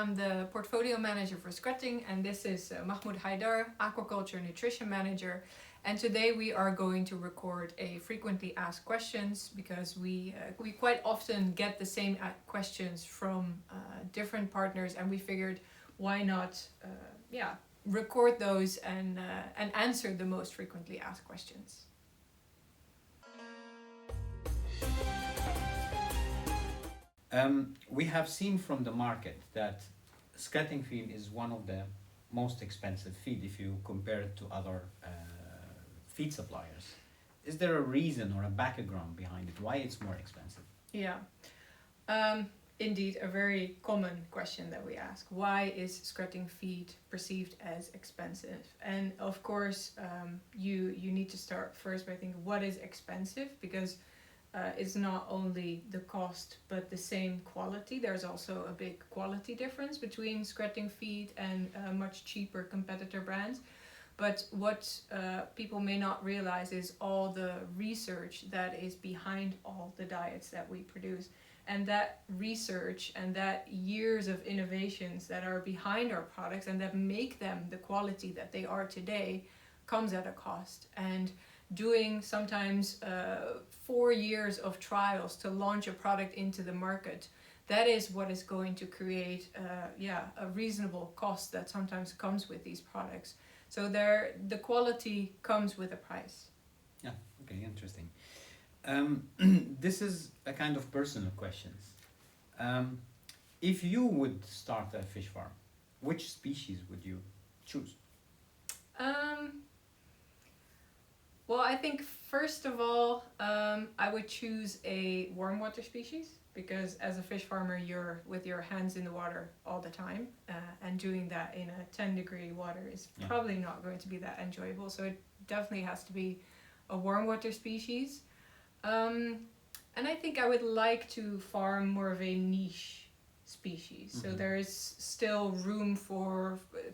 I'm the Portfolio Manager for Skretting, and this is Mahmoud Haidar, Aquaculture Nutrition Manager. And today we are going to record a frequently asked questions because we quite often get the same questions from different partners, and we figured why not record those and answer the most frequently asked questions. We have seen from the market that skretting feed is one of the most expensive feed if you compare it to other feed suppliers. Is there a reason or a background behind it? Why it's more expensive? Yeah, indeed, a very common question that we ask. Why is skretting feed perceived as expensive? And of course, you need to start first by thinking what is expensive, because it's not only the cost but the same quality. There's also a big quality difference between skretting feed and much cheaper competitor brands. But what people may not realize is all the research that is behind all the diets that we produce. And that research and that years of innovations that are behind our products and that make them the quality that they are today comes at a cost. And doing sometimes 4 years of trials to launch a product into the market, that is what is going to create a reasonable cost that sometimes comes with these products. So the quality comes with a price. Yeah, okay, interesting. This is a kind of personal questions. If you would start a fish farm, which species would you choose? Well, I think first of all, I would choose a warm water species, because as a fish farmer, you're with your hands in the water all the time, and doing that in a 10-degree water is probably not going to be that enjoyable. So it definitely has to be a warm water species. And I think I would like to farm more of a niche species. Mm-hmm. So there is still room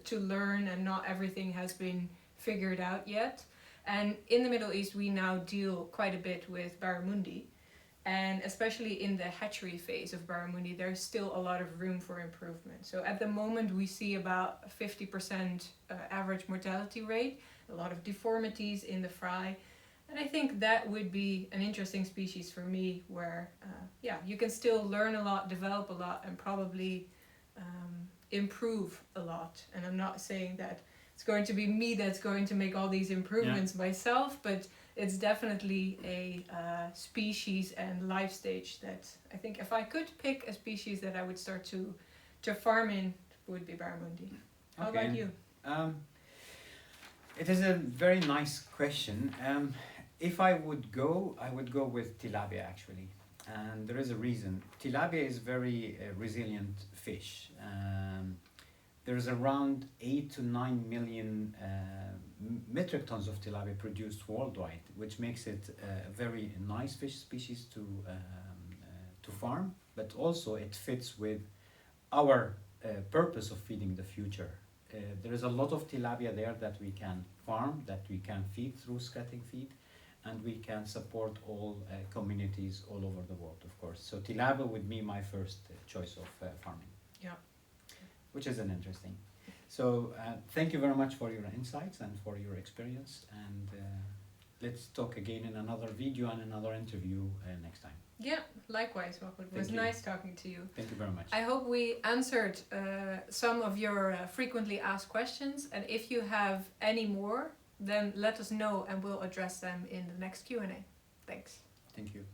to learn, and not everything has been figured out yet. And in the Middle East, we now deal quite a bit with barramundi. And especially in the hatchery phase of barramundi, there's still a lot of room for improvement. So at the moment, we see about a 50% average mortality rate, a lot of deformities in the fry. And I think that would be an interesting species for me, where you can still learn a lot, develop a lot, and probably improve a lot. And I'm not saying that it's going to be me that's going to make all these improvements myself, but it's definitely a species and life stage that I think if I could pick a species that I would start to farm in, it would be barramundi. How about you? It is a very nice question. If I would go with tilapia actually. And there is a reason. Tilapia is very resilient fish. There's around 8 to 9 million metric tons of tilapia produced worldwide, which makes it a very nice fish species to farm, but also it fits with our purpose of feeding the future. There is a lot of tilapia there that we can farm, that we can feed through skretting feed, and we can support all communities all over the world, of course. So tilapia would be my first choice of farming. Yeah. Which is an interesting. So thank you very much for your insights and for your experience, and let's talk again in another video and another interview next time. Yeah, likewise, Mahmoud. It was nice talking to you. Thank you very much. I hope we answered some of your frequently asked questions, and if you have any more, then let us know and we'll address them in the next Q&A. Thanks. Thank you.